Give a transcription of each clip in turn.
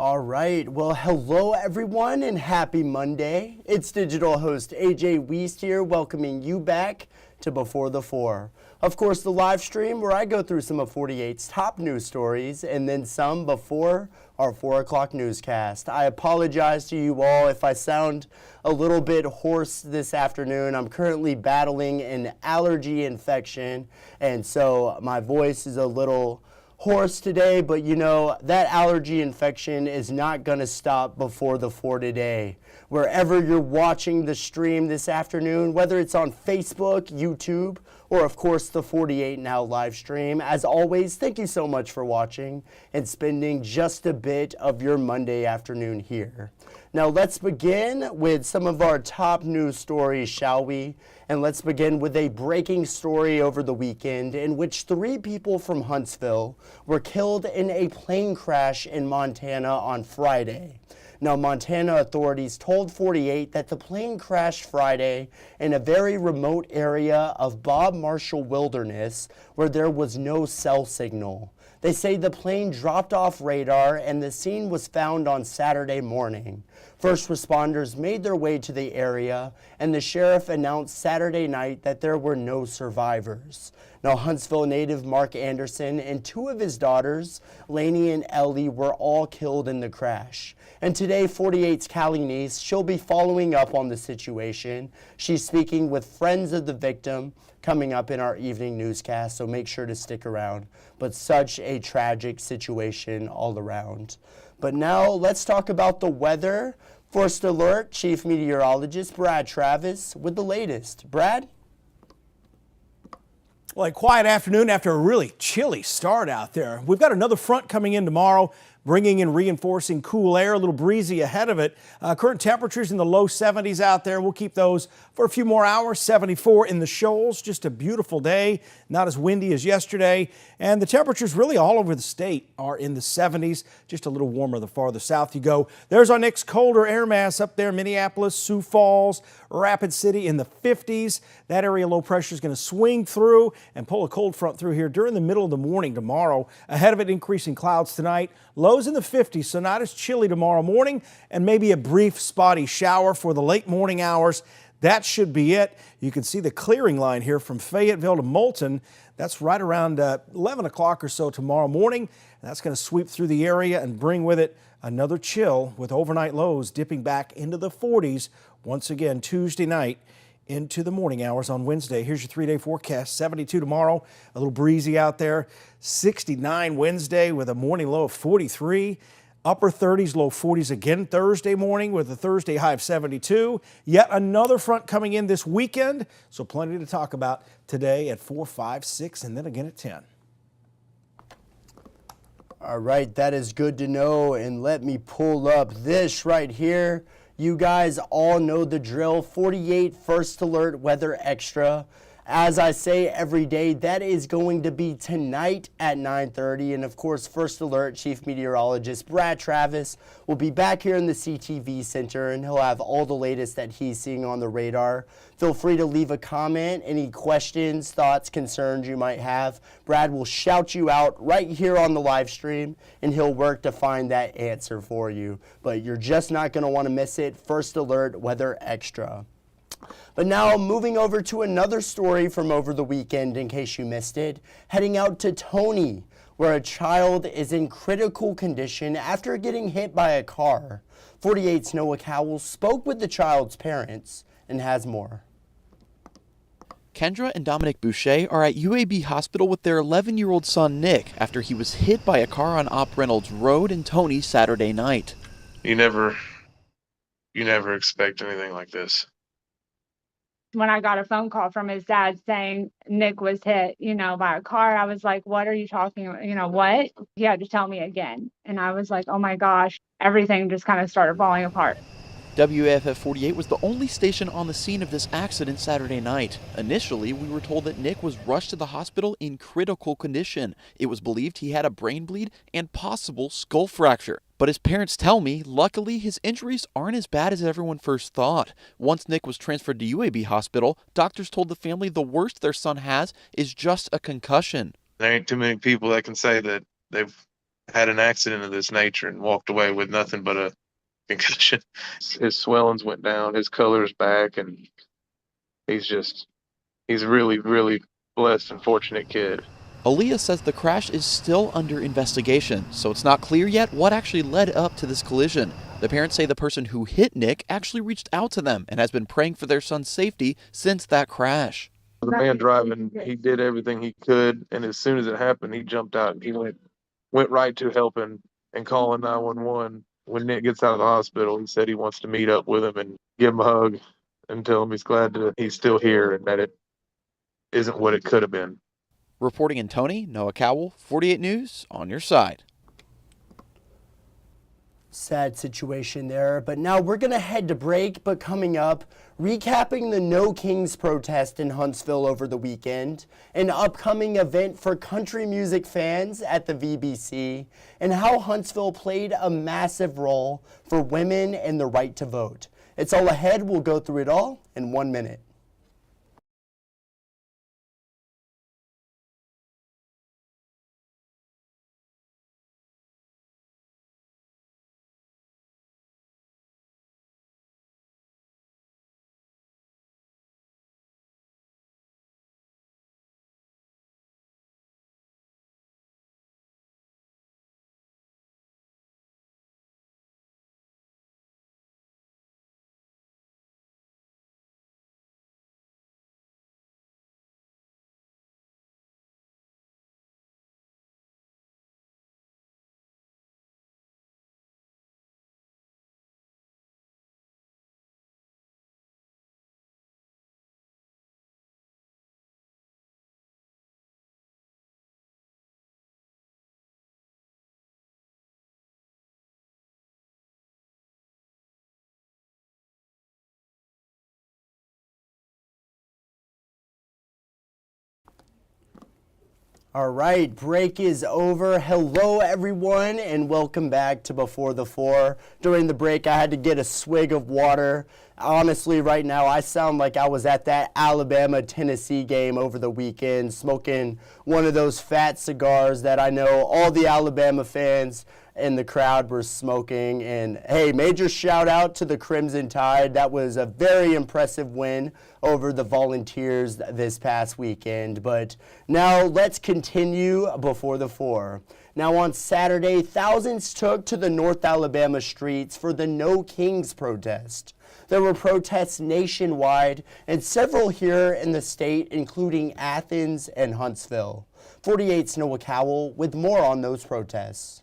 All right. Well, hello everyone and happy Monday. It's digital host A.J. Wuest here, welcoming you back to Before the Four. Of course, the live stream where I go through some of 48's top news stories and then some before our 4 o'clock newscast. I apologize to you all if I sound a little bit hoarse this afternoon. I'm currently battling an allergy infection, and so my voice is a little hoarse today, but you know, that allergy infection is not going to stop before the 4 today. Wherever you're watching the stream this afternoon, whether it's on Facebook, YouTube, or of course the 48 Now live stream, as always, thank you so much for watching and spending just a bit of your Monday afternoon here. Now let's begin with some of our top news stories, shall we? And let's begin with a breaking story over the weekend in which 3 people from Huntsville were killed in a plane crash in Montana on Friday. Now, Montana authorities told 48 that the plane crashed Friday in a very remote area of Bob Marshall Wilderness where there was no cell signal. They say the plane dropped off radar and the scene was found on Saturday morning. First responders made their way to the area, and the sheriff announced Saturday night that there were no survivors. Now, Huntsville native Mark Anderson and 2 of his daughters, Lainey and Ellie, were all killed in the crash. And today, 48's Callie Neese, she'll be following up on the situation. She's speaking with friends of the victim coming up in our evening newscast, so make sure to stick around. But such a tragic situation all around. But now let's talk about the weather. First alert, Chief Meteorologist Brad Travis with the latest. Brad? Well, a quiet afternoon after a really chilly start out there. We've got another front coming in tomorrow, bringing in reinforcing cool air, a little breezy ahead of it. Current temperatures in the low 70s out there. We'll keep those for a few more hours. 74 in the Shoals. Just a beautiful day. Not as windy as yesterday. And the temperatures really all over the state are in the 70s. Just a little warmer the farther south you go. There's our next colder air mass up there. Minneapolis, Sioux Falls, Rapid City in the 50s. That area low pressure is going to swing through and pull a cold front through here during the middle of the morning tomorrow. Ahead of it, increasing clouds tonight. Lows in the 50s, so not as chilly tomorrow morning, and maybe a brief spotty shower for the late morning hours. That should be it. You can see the clearing line here from Fayetteville to Moulton. That's right around 11 o'clock or so tomorrow morning. That's going to sweep through the area and bring with it another chill with overnight lows dipping back into the 40s once again Tuesday night into the morning hours on Wednesday. Here's your 3-day forecast. 72 tomorrow, a little breezy out there. 69 Wednesday with a morning low of 43. Upper 30s, low 40s again Thursday morning with a Thursday high of 72. Yet another front coming in this weekend, so plenty to talk about today at 4, 5, 6, and then again at 10. All right, that is good to know, and let me pull up this right here. You guys all know the drill. 48 First Alert Weather Extra. As I say every day, that is going to be tonight at 9:30. And of course, First Alert Chief Meteorologist Brad Travis will be back here in the CTV Center, and he'll have all the latest that he's seeing on the radar. Feel free to leave a comment, any questions, thoughts, concerns you might have. Brad will shout you out right here on the live stream, and he'll work to find that answer for you. But you're just not going to want to miss it. First Alert Weather Extra. But now moving over to another story from over the weekend in case you missed it, heading out to Tony, where a child is in critical condition after getting hit by a car. 48's Noah Cowell spoke with the child's parents and has more. Kendra and Dominic Boucher are at UAB Hospital with their 11-year-old son Nick after he was hit by a car on Op Reynolds Road in Tony Saturday night. You never expect anything like this. When I got a phone call from his dad saying Nick was hit, by a car, I was like, what are you talking about? What? He had to tell me again. And I was like, oh my gosh, everything just kind of started falling apart. WAFF 48 was the only station on the scene of this accident Saturday night. Initially, we were told that Nick was rushed to the hospital in critical condition. It was believed he had a brain bleed and possible skull fracture. But his parents tell me, luckily, his injuries aren't as bad as everyone first thought. Once Nick was transferred to UAB Hospital, doctors told the family the worst their son has is just a concussion. There ain't too many people that can say that they've had an accident of this nature and walked away with nothing but a concussion. His swellings went down, his color's back, and he's really, really blessed and fortunate kid. Aaliyah says the crash is still under investigation, so it's not clear yet what actually led up to this collision. The parents say the person who hit Nick actually reached out to them and has been praying for their son's safety since that crash. The man driving, he did everything he could, and as soon as it happened, he jumped out and he went right to helping and calling 911. When Nick gets out of the hospital, he said he wants to meet up with him and give him a hug and tell him he's glad that he's still here and that it isn't what it could have been. Reporting in Tony, Noah Cowell, 48 News, on your side. Sad situation there, but now we're going to head to break, but coming up, recapping the No Kings protest in Huntsville over the weekend, an upcoming event for country music fans at the VBC, and how Huntsville played a massive role for women and the right to vote. It's all ahead. We'll go through it all in 1 minute. All right, break is over. Hello, everyone, and welcome back to Before the Four. During the break, I had to get a swig of water. Honestly, right now, I sound like I was at that Alabama-Tennessee game over the weekend, smoking one of those fat cigars that I know all the Alabama fans in the crowd were smoking. And hey, major shout out to the Crimson Tide. That was a very impressive win over the Volunteers this past weekend. But now let's continue Before the Four. Now on Saturday, thousands took to the North Alabama streets for the No Kings protest. There were protests nationwide and several here in the state, including Athens and Huntsville. 48's Noah Cowell with more on those protests.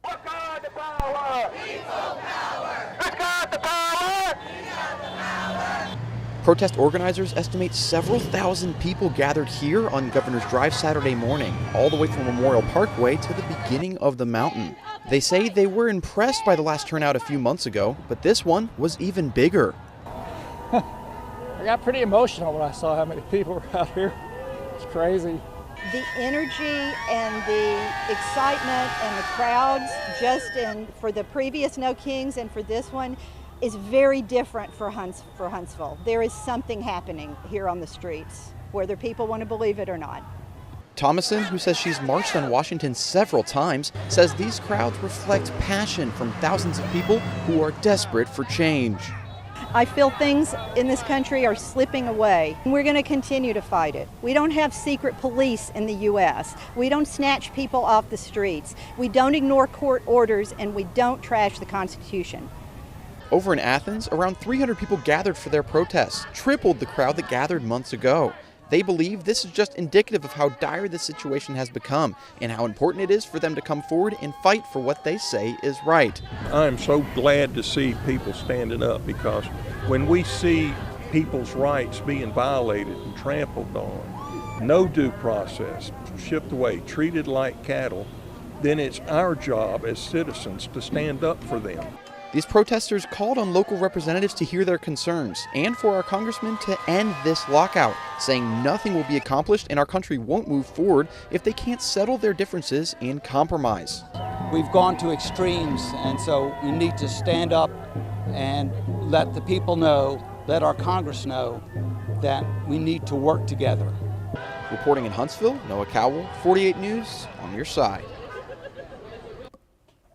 What got the power? People power. Who's got the power? We got the power. Protest organizers estimate several thousand people gathered here on Governor's Drive Saturday morning, all the way from Memorial Parkway to the beginning of the mountain. They say they were impressed by the last turnout a few months ago, but this one was even bigger. I got pretty emotional when I saw how many people were out here. It's crazy. The energy and the excitement and the crowds for the previous No Kings and for this one is very different for Huntsville. There is something happening here on the streets, whether people want to believe it or not. Thomason, who says she's marched on Washington several times, says these crowds reflect passion from thousands of people who are desperate for change. I feel things in this country are slipping away, and we're going to continue to fight it. We don't have secret police in the U.S. We don't snatch people off the streets. We don't ignore court orders, and we don't trash the Constitution. Over in Athens, around 300 people gathered for their protests, tripled the crowd that gathered months ago. They believe this is just indicative of how dire the situation has become and how important it is for them to come forward and fight for what they say is right. I am so glad to see people standing up, because when we see people's rights being violated and trampled on, no due process, shipped away, treated like cattle, then it's our job as citizens to stand up for them. These protesters called on local representatives to hear their concerns and for our congressmen to end this lockout, saying nothing will be accomplished and our country won't move forward if they can't settle their differences and compromise. We've gone to extremes, and so we need to stand up and let the people know, let our Congress know that we need to work together. Reporting in Huntsville, Noah Cowell, 48 News, on your side.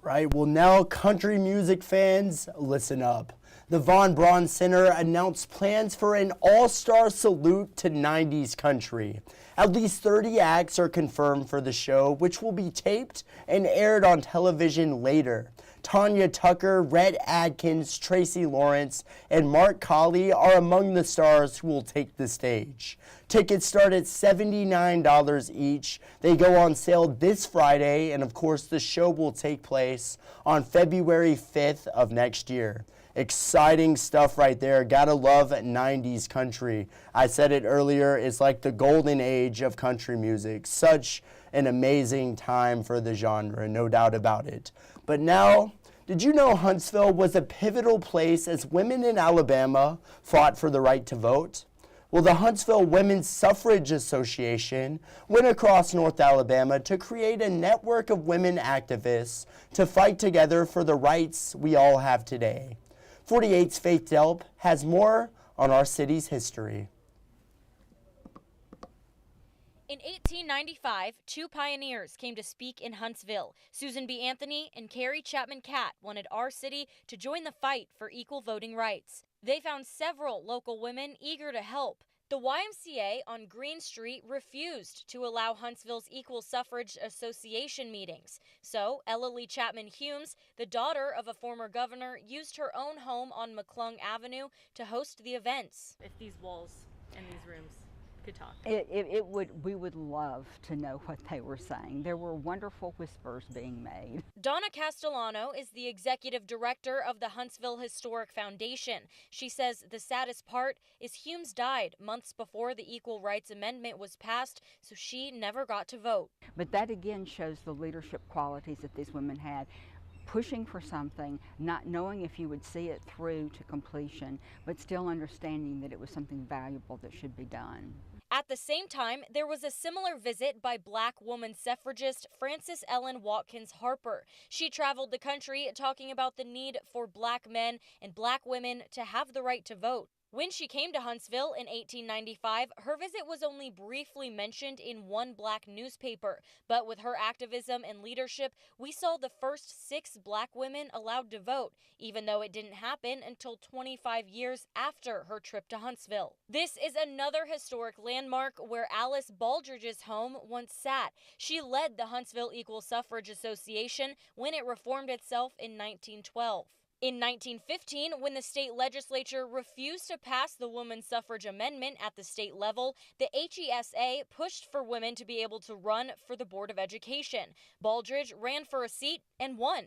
Right, well now country music fans, listen up. The Von Braun Center announced plans for an all-star salute to 90s country. At least 30 acts are confirmed for the show, which will be taped and aired on television later. Tanya Tucker, Rhett Adkins, Tracy Lawrence, and Mark Colley are among the stars who will take the stage. Tickets start at $79 each. They go on sale this Friday, and of course the show will take place on February 5th of next year. Exciting stuff right there. Gotta love 90s country. I said it earlier, it's like the golden age of country music. Such an amazing time for the genre, no doubt about it. But now, did you know Huntsville was a pivotal place as women in Alabama fought for the right to vote? Well, the Huntsville Women's Suffrage Association went across North Alabama to create a network of women activists to fight together for the rights we all have today. 48's Faith Delp has more on our city's history. In 1895, two pioneers came to speak in Huntsville. Susan B. Anthony and Carrie Chapman Catt wanted our city to join the fight for equal voting rights. They found several local women eager to help. The YMCA on Green Street refused to allow Huntsville's Equal Suffrage Association meetings. So Ella Lee Chapman Humes, the daughter of a former governor, used her own home on McClung Avenue to host the events. If these walls and these rooms could talk. We would love to know what they were saying. There were wonderful whispers being made. Donna Castellano is the executive director of the Huntsville Historic Foundation. She says the saddest part is Humes died months before the Equal Rights Amendment was passed, so she never got to vote. But that again shows the leadership qualities that these women had. Pushing for something, not knowing if you would see it through to completion, but still understanding that it was something valuable that should be done. At the same time, there was a similar visit by Black woman suffragist Frances Ellen Watkins Harper. She traveled the country talking about the need for Black men and Black women to have the right to vote. When she came to Huntsville in 1895, her visit was only briefly mentioned in one Black newspaper. But with her activism and leadership, we saw the first 6 Black women allowed to vote, even though it didn't happen until 25 years after her trip to Huntsville. This is another historic landmark where Alice Baldridge's home once sat. She led the Huntsville Equal Suffrage Association when it reformed itself in 1912. In 1915, when the state legislature refused to pass the women's suffrage amendment at the state level, the HESA pushed for women to be able to run for the Board of Education. Baldridge ran for a seat and won.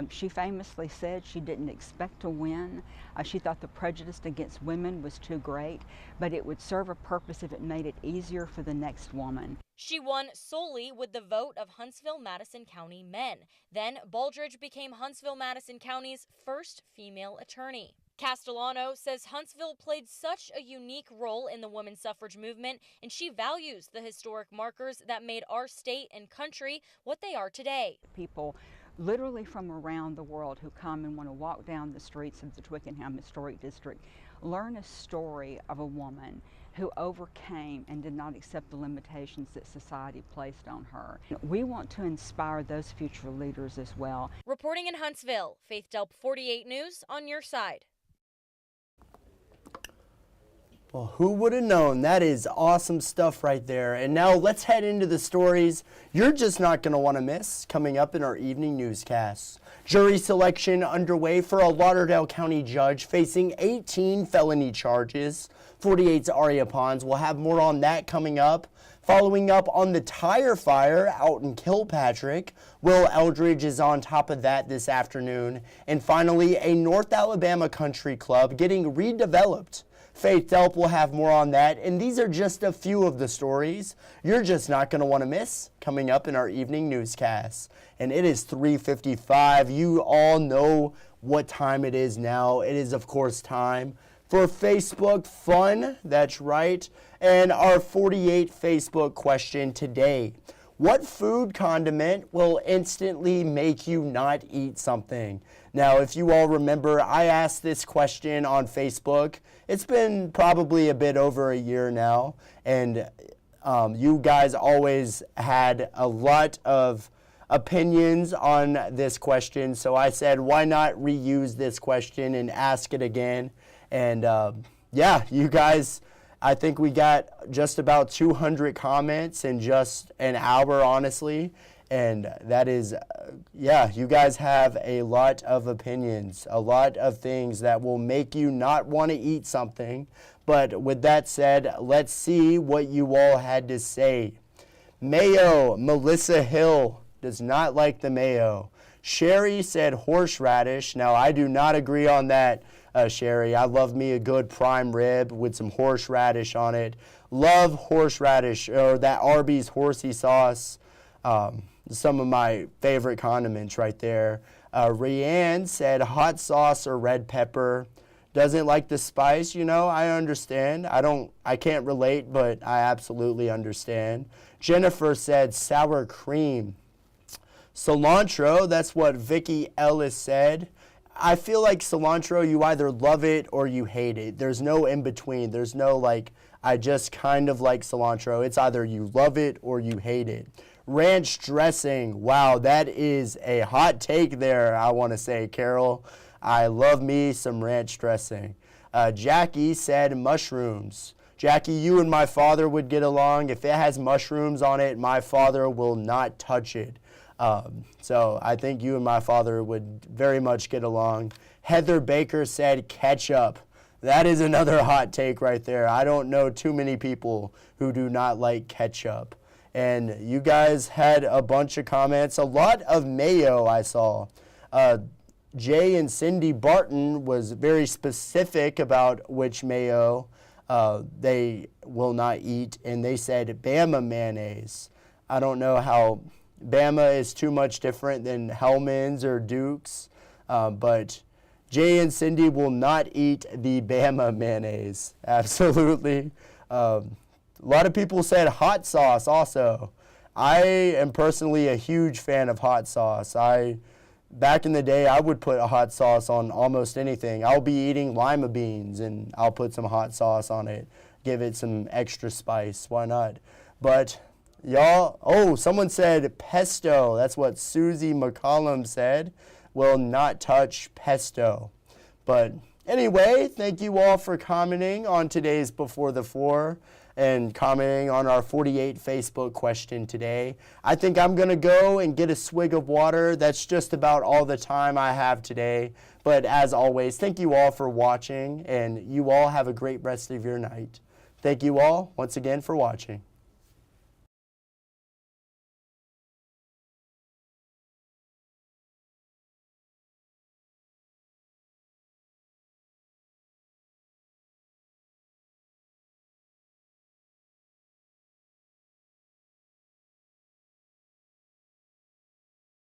She famously said she didn't expect to win. She thought the prejudice against women was too great, but it would serve a purpose if it made it easier for the next woman. She won solely with the vote of Huntsville-Madison County men. Then Baldridge became Huntsville-Madison County's first female attorney. Castellano says Huntsville played such a unique role in the women's suffrage movement, and she values the historic markers that made our state and country what they are today. People literally from around the world who come and want to walk down the streets of the Twickenham Historic District learn a story of a woman who overcame and did not accept the limitations that society placed on her. We want to inspire those future leaders as well. Reporting in Huntsville, Faith Delp, 48 News, on your side. Well, who would have known? That is awesome stuff right there. And now let's head into the stories you're just not going to want to miss coming up in our evening newscasts. Jury selection underway for a Lauderdale County judge facing 18 felony charges. 48's Aria Pons will have more on that coming up. Following up on the tire fire out in Kilpatrick, Will Eldridge is on top of that this afternoon. And finally, a North Alabama country club getting redeveloped. Faith Delp will have more on that, and these are just a few of the stories you're just not going to want to miss coming up in our evening newscast. And it is 3:55. You all know what time it is now. It is, of course, time for Facebook Fun. That's right. And our 48 Facebook question today. What food condiment will instantly make you not eat something? Now, if you all remember, I asked this question on Facebook. It's been probably a bit over a year now, and You guys always had a lot of opinions on this question, so I said, why not reuse this question and ask it again? And yeah, you guys, I think we got just about 200 comments in just an hour, honestly. And that is, yeah, you guys have a lot of opinions, a lot of things that will make you not want to eat something. But with that said, let's see what you all had to say. Mayo, Melissa Hill does not like the mayo. Sherry said horseradish. Now, I do not agree on that, Sherry. I love me a good prime rib with some horseradish on it. Love horseradish, or that Arby's horsey sauce. Some of my favorite condiments right there. Rianne said hot sauce or red pepper. Doesn't like the spice, you know, I understand. I can't relate, but I absolutely understand. Jennifer said sour cream. Cilantro, that's what Vicky Ellis said. I feel like cilantro, you either love it or you hate it. There's no in between. There's no like, I just kind of like cilantro. It's either you love it or you hate it. Ranch dressing, wow, that is a hot take there, I want to say, Carol. I love me some ranch dressing. Jackie said mushrooms. Jackie, you and my father would get along. If it has mushrooms on it, my father will not touch it. So I think you and my father would very much get along. Heather Baker said ketchup. That is another hot take right there. I don't know too many people who do not like ketchup. And you guys had a bunch of comments. A lot of mayo I saw. Jay and Cindy Barton was very specific about which mayo they will not eat. And they said Bama mayonnaise. I don't know how Bama is too much different than Hellman's or Duke's. But Jay and Cindy will not eat the Bama mayonnaise. Absolutely. A lot of people said hot sauce also. I am personally a huge fan of hot sauce. Back in the day, I would put a hot sauce on almost anything. I'll be eating lima beans and I'll put some hot sauce on it. Give it some extra spice. Why not? But y'all, oh, someone said pesto. That's what Susie McCollum said. Will not touch pesto. But anyway, thank you all for commenting on today's Before the Four and commenting on our 48 Facebook question today. I think I'm going to go and get a swig of water. That's just about all the time I have today. But as always, thank you all for watching, and you all have a great rest of your night. Thank you all once again for watching.